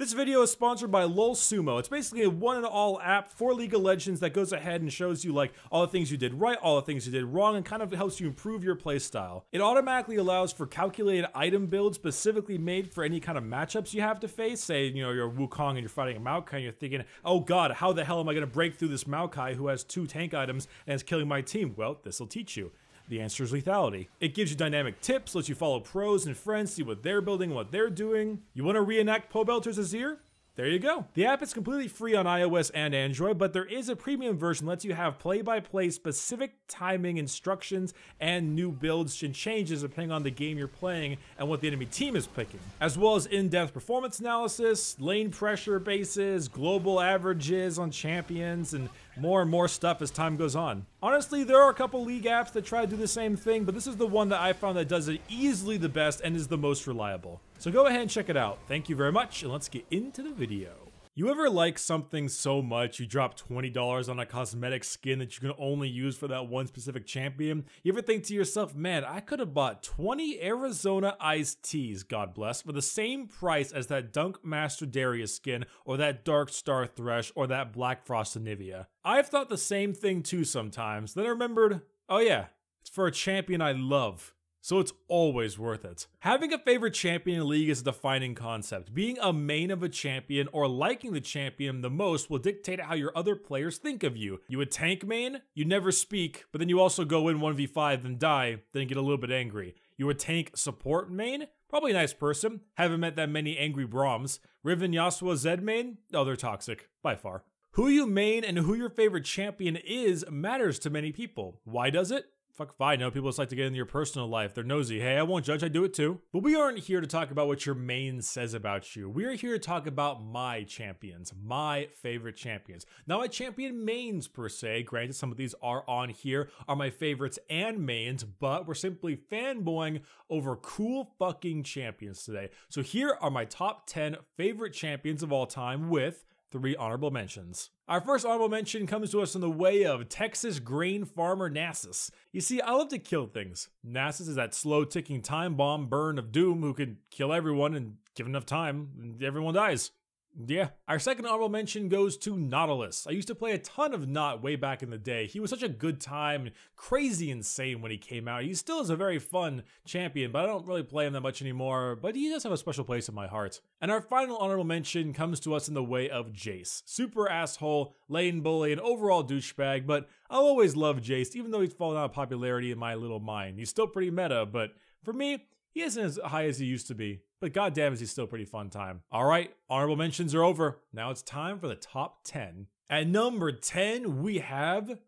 This video is sponsored by LOL Sumo. It's basically a one-and-all app for League of Legends that goes ahead and shows you like all the things you did right, all the things you did wrong, and kind of helps you improve your playstyle. It automatically allows for calculated item builds specifically made for any kind of matchups you have to face. Say, you know, you're Wukong and you're fighting a Maokai and you're thinking, oh god, how the hell am I going to break through this Maokai who has 2 tank items and is killing my team? Well, this will teach you. The answer is lethality. It gives you dynamic tips, lets you follow pros and friends, see what they're building, what they're doing. You want to reenact Pobelter's Azir? There you go. The app is completely free on iOS and Android, but there is a premium version that lets you have play-by-play specific timing instructions and new builds and changes depending on the game you're playing and what the enemy team is picking, as well as in-depth performance analysis, lane pressure bases, global averages on champions, and more stuff as time goes on. Honestly, there are a couple League apps that try to do the same thing, but this is the one that I found that does it easily the best and is the most reliable. So go ahead and check it out. Thank you very much, and let's get into the video. You ever like something so much you drop $20 on a cosmetic skin that you can only use for that one specific champion? You ever think to yourself, man, I could have bought 20 Arizona iced teas, God bless, for the same price as that Dunk Master Darius skin, or that Dark Star Thresh, or that Black Frost Anivia? I've thought the same thing too sometimes. Then I remembered, oh yeah, it's for a champion I love. So it's always worth it. Having a favorite champion in League is a defining concept. Being a main of a champion or liking the champion the most will dictate how your other players think of you. You a tank main? You never speak, but then you also go in 1v5 and die, then get a little bit angry. You a tank support main? Probably a nice person. Haven't met that many angry Braums. Riven Yasuo Zed main? Oh, they're toxic, by far. Who you main and who your favorite champion is matters to many people. Why does it? Fuck if I know, people just like to get into your personal life. They're nosy. Hey, I won't judge, I do it too. But we aren't here to talk about what your main says about you. We're here to talk about my champions, my favorite champions. Not my champion mains per se, granted some of these are on here, are my favorites and mains, but we're simply fanboying over cool fucking champions today. So here are my top 10 favorite champions of all time with 3 honorable mentions. Our first honorable mention comes to us in the way of Texas grain farmer Nasus. You see, I love to kill things. Nasus is that slow ticking time bomb burn of doom who can kill everyone and give enough time and everyone dies. Yeah. Our second honorable mention goes to Nautilus. I used to play a ton of Naut way back in the day. He was such a good time and crazy insane when he came out. He still is a very fun champion, but I don't really play him that much anymore, but he does have a special place in my heart. And our final honorable mention comes to us in the way of Jace. Super asshole, lane bully, and overall douchebag, but I'll always love Jace, even though he's fallen out of popularity in my little mind. He's still pretty meta, but for me, he isn't as high as he used to be, but goddamn is he still a pretty fun time. Alright, honorable mentions are over. Now it's time for the top 10. At number 10, we have...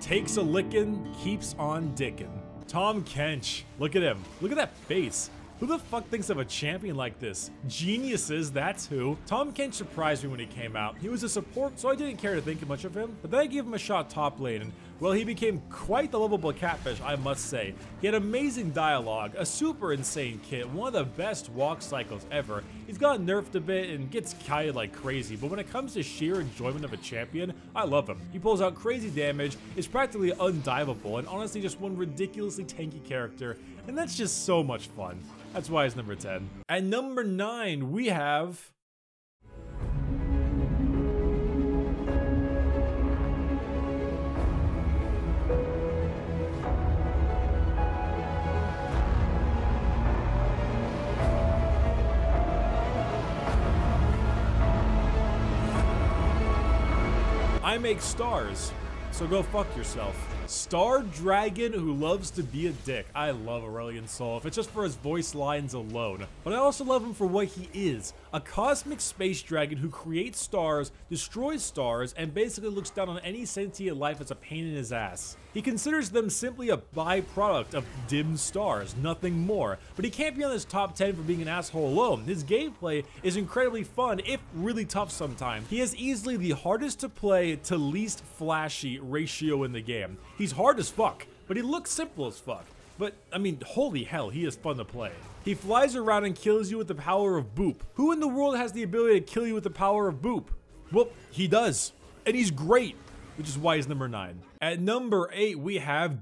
Takes a lickin', keeps on dickin'. Tahm Kench. Look at him. Look at that face. Who the fuck thinks of a champion like this? Geniuses, that's who. Tahm Kench surprised me when he came out. He was a support, so I didn't care to think much of him, but then I gave him a shot top lane, and well, he became quite the lovable catfish, I must say. He had amazing dialogue, a super insane kit, one of the best walk cycles ever. He's gotten nerfed a bit and gets kited like crazy, but when it comes to sheer enjoyment of a champion, I love him. He pulls out crazy damage, is practically undiveable, and honestly just one ridiculously tanky character, and that's just so much fun. That's why it's number 10. At number 9, we have... I make stars, so go fuck yourself. Star Dragon who loves to be a dick. I love Aurelion Sol, if it's just for his voice lines alone. But I also love him for what he is. A cosmic space dragon who creates stars, destroys stars, and basically looks down on any sentient life as a pain in his ass. He considers them simply a byproduct of dim stars, nothing more. But he can't be on this top 10 for being an asshole alone. His gameplay is incredibly fun, if really tough sometimes. He has easily the hardest to play to least flashy ratio in the game. He's hard as fuck, but he looks simple as fuck. But, I mean, holy hell, he is fun to play. He flies around and kills you with the power of boop. Who in the world has the ability to kill you with the power of boop? Well, he does. And he's great. which is why he's number 9. At number 8, we have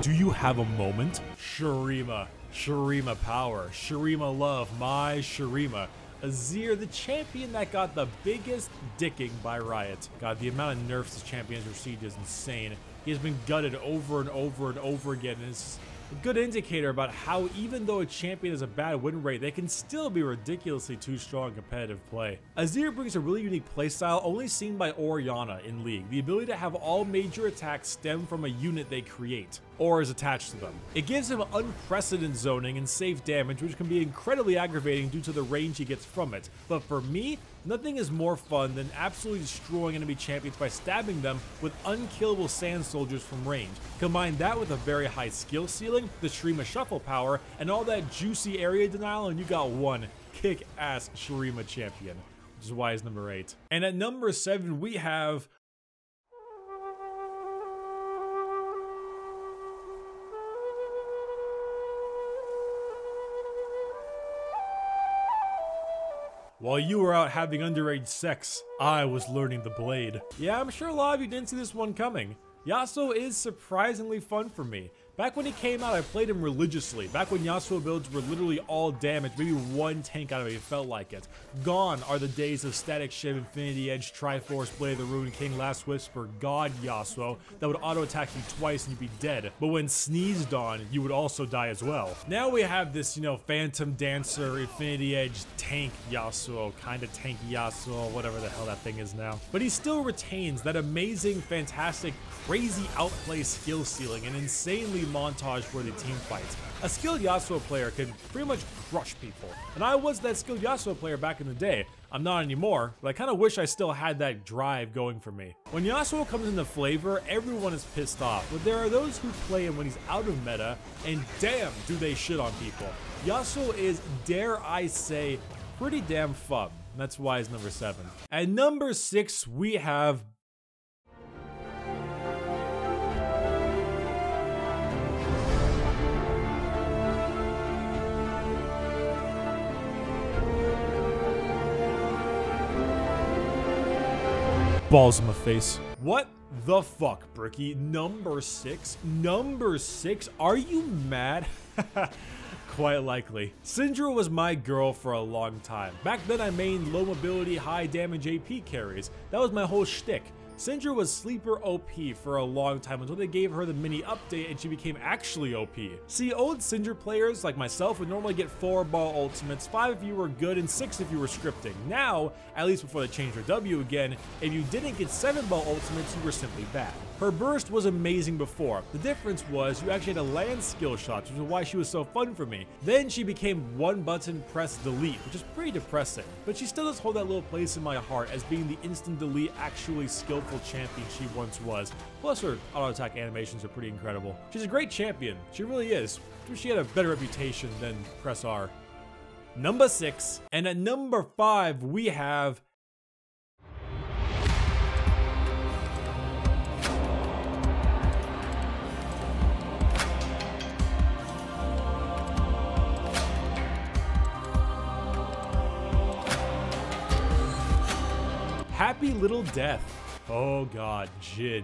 Do you have a moment? Shurima. Shurima power. Shurima love. My Shurima. Azir, the champion that got the biggest dicking by Riot. God, the amount of nerfs this champion has received is insane. He has been gutted over and over and over again, and it's a good indicator about how even though a champion has a bad win rate, they can still be ridiculously too strong in competitive play. Azir brings a really unique playstyle only seen by Orianna in League, the ability to have all major attacks stem from a unit they create, or is attached to them. It gives him unprecedented zoning and safe damage, which can be incredibly aggravating due to the range he gets from it. But for me, nothing is more fun than absolutely destroying enemy champions by stabbing them with unkillable sand soldiers from range. Combine that with a very high skill ceiling, the Shurima shuffle power, and all that juicy area denial, and you got one kick-ass Shurima champion, which is why he's number 8. And at number 7, we have while you were out having underage sex, I was learning the blade. Yeah, I'm sure a lot of you didn't see this one coming. Yasuo is surprisingly fun for me. Back when he came out, I played him religiously. Back when Yasuo builds were literally all damage, maybe one tank out of it felt like it. Gone are the days of Static Shiv, Infinity Edge, Triforce, Blade of the Rune King, Last Whisper, God Yasuo that would auto attack you twice and you'd be dead. But when sneezed on, you would also die as well. Now we have this, Phantom Dancer, Infinity Edge, tank Yasuo, kinda tanky Yasuo, whatever the hell that thing is now. But he still retains that amazing, fantastic, crazy outplay skill ceiling and insanely montage-worthy team fights. A skilled Yasuo player can pretty much crush people, and I was that skilled Yasuo player back in the day. I'm not anymore, but I kind of wish I still had that drive going for me. When Yasuo comes into flavor, everyone is pissed off, but there are those who play him when he's out of meta, and damn do they shit on people. Yasuo is, dare I say, pretty damn fun. That's why he's number 7. At number 6, we have balls in my face. What the fuck, Bricky? Number 6? Number 6? Are you mad? Quite likely. Syndra was my girl for a long time. Back then I mained low mobility, high damage AP carries. That was my whole shtick. Syndra was sleeper OP for a long time until they gave her the mini update and she became actually OP. See, old Syndra players like myself would normally get 4-ball ultimates, 5 if you were good and 6 if you were scripting. Now, at least before they changed her W again, if you didn't get 7-ball ultimates, you were simply bad. Her burst was amazing before. The difference was you actually had to land skill shots, which is why she was so fun for me. Then she became one button press delete, which is pretty depressing. But she still does hold that little place in my heart as being the instant delete actually skillful champion she once was. Plus her auto attack animations are pretty incredible. She's a great champion. She really is. She had a better reputation than Press R. Number 6. And at number 5 we have Happy Little Death. Oh god, Jhin.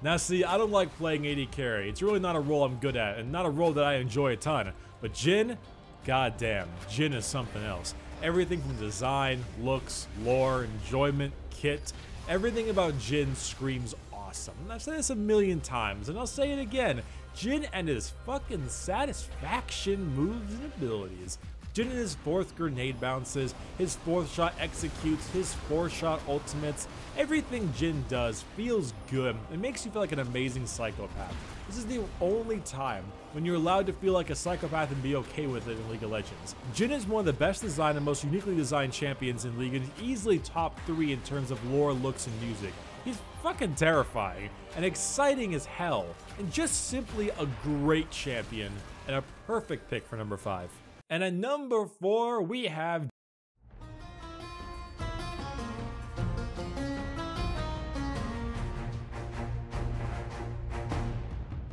Now see, I don't like playing AD carry. It's really not a role I'm good at, and not a role that I enjoy a ton. But Jhin, goddamn, Jhin is something else. Everything from design, looks, lore, enjoyment, kit, everything about Jhin screams awesome. And I've said this a million times, and I'll say it again. Jhin and his fucking satisfaction moves and abilities. Jhin and his 4th grenade bounces, his 4th shot executes, his 4-shot ultimates, everything Jhin does feels good and makes you feel like an amazing psychopath. This is the only time when you're allowed to feel like a psychopath and be okay with it in League of Legends. Jhin is one of the best designed and most uniquely designed champions in League and is easily top 3 in terms of lore, looks, and music. He's fucking terrifying and exciting as hell, and just simply a great champion and a perfect pick for number 5. And at number 4, we have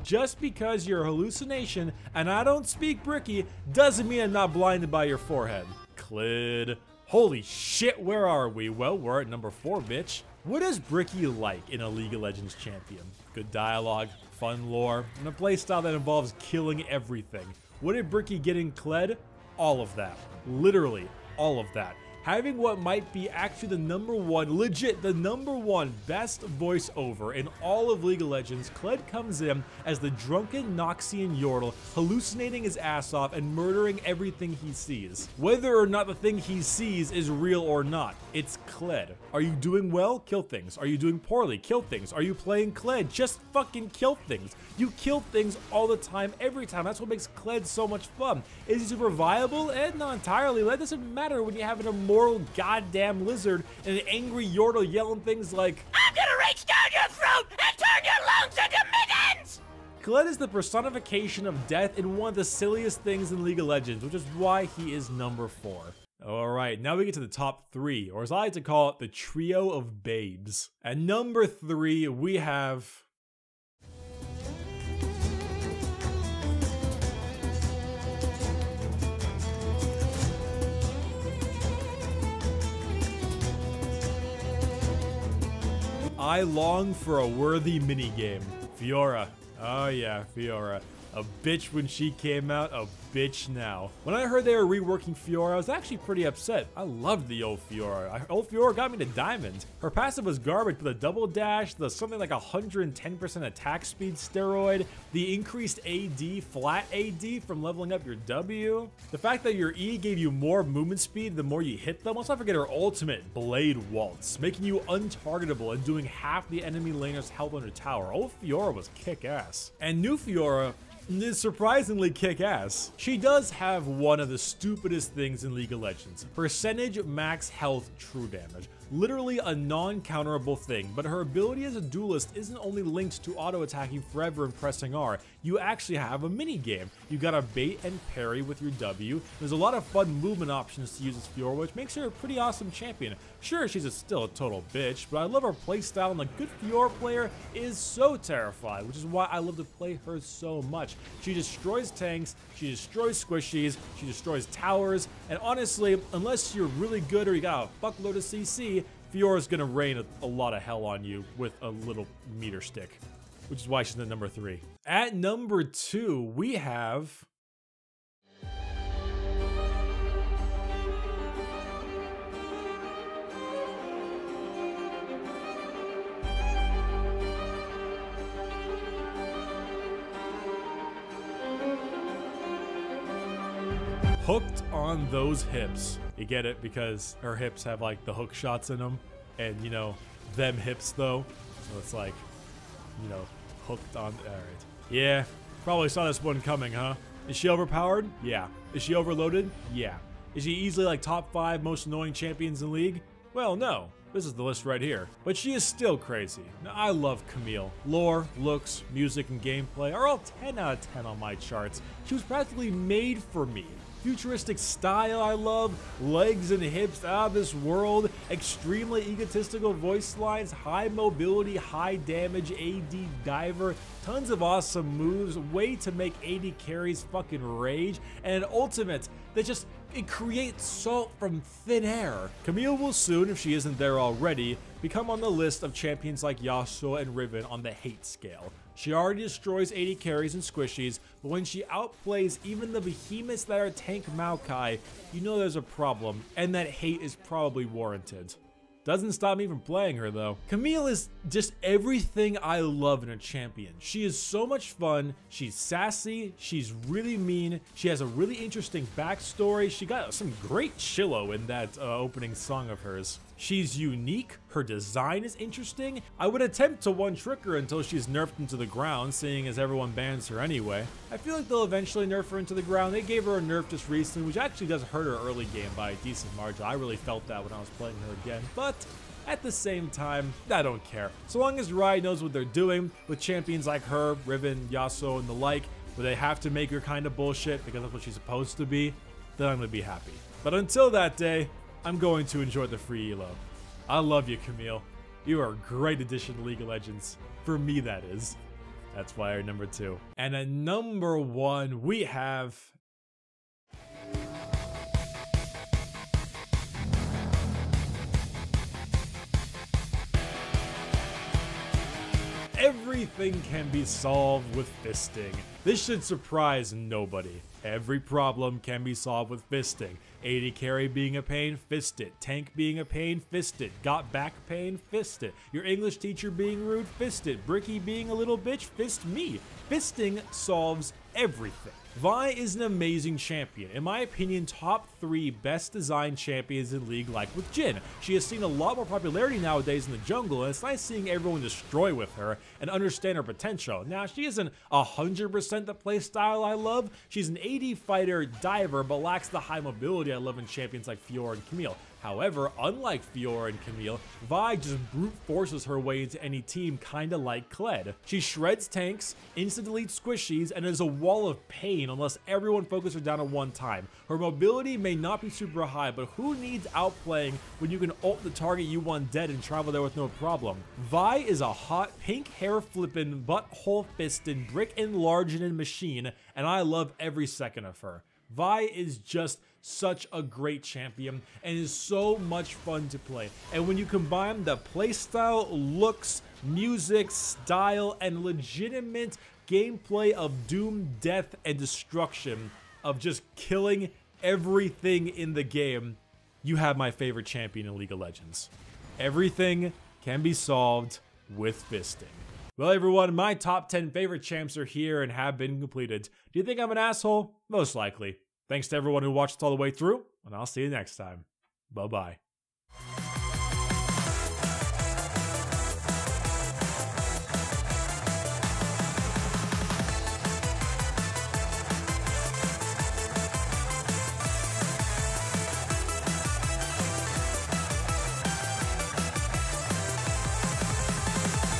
Just because you're a hallucination and I don't speak Bricky doesn't mean I'm not blinded by your forehead. Clid. Holy shit, where are we? Well, we're at number 4, bitch. What is Bricky like in a League of Legends champion? Good dialogue, fun lore, and a playstyle that involves killing everything. What did Bricky get in Kled? All of that. Literally, all of that. Having what might be actually the number 1, legit the number 1 best voiceover in all of League of Legends, Kled comes in as the drunken Noxian Yordle, hallucinating his ass off and murdering everything he sees. Whether or not the thing he sees is real or not, it's Kled. Are you doing well? Kill things. Are you doing poorly? Kill things. Are you playing Kled? Just fucking kill things. You kill things all the time, every time. That's what makes Kled so much fun. Is he super viable? Not entirely. That doesn't matter when you have an immoral goddamn lizard and an angry Yordle yelling things like, "I'm gonna reach down your throat and turn your lungs into mittens!" Kled is the personification of death in one of the silliest things in League of Legends, which is why he is number 4. Alright, now we get to the top 3, or as I like to call it, the trio of babes. At number 3, we have... I long for a worthy minigame. Fiora. Oh yeah, Fiora. A bitch when she came out, a bitch now. When I heard they were reworking Fiora, I was actually pretty upset. I loved the old Fiora. Old Fiora got me to Diamond. Her passive was garbage, but the double dash, the something like 110% attack speed steroid, the increased AD, flat AD from leveling up your W, the fact that your E gave you more movement speed the more you hit them. Let's not forget her ultimate, Blade Waltz, making you untargetable and doing half the enemy laner's health on her tower. Old Fiora was kick-ass. And new Fiora is surprisingly kick-ass. She does have one of the stupidest things in League of Legends. Percentage max health true damage. Literally a non-counterable thing, but her ability as a duelist isn't only linked to auto-attacking forever and pressing R. You actually have a mini-game. You gotta bait and parry with your W. There's a lot of fun movement options to use as Fiora, which makes her a pretty awesome champion. Sure, she's still a total bitch, but I love her playstyle, and a good Fiora player is so terrified, which is why I love to play her so much. She destroys tanks, she destroys squishies, she destroys towers, and honestly, unless you're really good or you got a fuckload of CC, Fiora's gonna rain a lot of hell on you with a little meter stick, which is why she's at number 3. At number 2, we have... Hooked on those hips. You get it because her hips have like the hook shots in them, and you know, them hips though. So it's like, you know, hooked on. All right. Yeah, probably saw this one coming, huh? Is she overpowered? Yeah. Is she overloaded? Yeah. Is she easily like top 5 most annoying champions in League? Well, no. This is the list right here. But she is still crazy. Now, I love Camille. Lore, looks, music, and gameplay are all 10 out of 10 on my charts. She was practically made for me. Futuristic style I love, legs and hips out of this world, extremely egotistical voice lines, high mobility, high damage, AD diver, tons of awesome moves, way to make AD carries fucking rage, and an ultimate that just, it creates salt from thin air. Camille will soon, if she isn't there already, become on the list of champions like Yasuo and Riven on the hate scale. She already destroys 80 carries and squishies, but when she outplays even the behemoths that are tank Maokai, you know there's a problem, and that hate is probably warranted. Doesn't stop me from playing her though. Camille is just everything I love in a champion. She is so much fun, she's sassy, she's really mean, she has a really interesting backstory, she got some great chillo in that opening song of hers. She's unique, her design is interesting. I would attempt to one-trick her until she's nerfed into the ground, seeing as everyone bans her anyway. I feel like they'll eventually nerf her into the ground. They gave her a nerf just recently, which actually does hurt her early game by a decent margin. I really felt that when I was playing her again, but at the same time, I don't care. So long as Riot knows what they're doing with champions like her, Riven, Yasuo, and the like, where they have to make her kind of bullshit because that's what she's supposed to be, then I'm gonna be happy. But until that day, I'm going to enjoy the free elo. I love you, Camille. You are a great addition to League of Legends. For me, that is. That's why our number 2. And at number 1, we have everything can be solved with fisting. This should surprise nobody. Every problem can be solved with fisting. AD carry being a pain, fist it. Tank being a pain, fist it. Got back pain, fist it. Your English teacher being rude, fist it. Bricky being a little bitch, fist me. Fisting solves everything. Vi is an amazing champion. In my opinion, top 3 best designed champions in League, like with Jhin. She has seen a lot more popularity nowadays in the jungle, and it's nice seeing everyone destroy with her and understand her potential. Now, she isn't 100% the playstyle I love. She's an AD fighter diver, but lacks the high mobility I love in champions like Fiora and Camille. However, unlike Fiora and Camille, Vi just brute forces her way into any team, kinda like Kled. She shreds tanks, insta-deletes squishies, and is a wall of pain unless everyone focuses her down at one time. Her mobility may not be super high, but who needs outplaying when you can ult the target you want dead and travel there with no problem? Vi is a hot, pink hair flippin', butthole fistin', brick enlarging machine, and I love every second of her. Vi is just such a great champion and is so much fun to play. And when you combine the playstyle, looks, music, style, and legitimate gameplay of doom, death, and destruction, of just killing everything in the game, you have my favorite champion in League of Legends. Everything can be solved with fisting. Well, everyone, my top 10 favorite champs are here and have been completed. Do you think I'm an asshole? Most likely. Thanks to everyone who watched all the way through, and I'll see you next time. Bye-bye.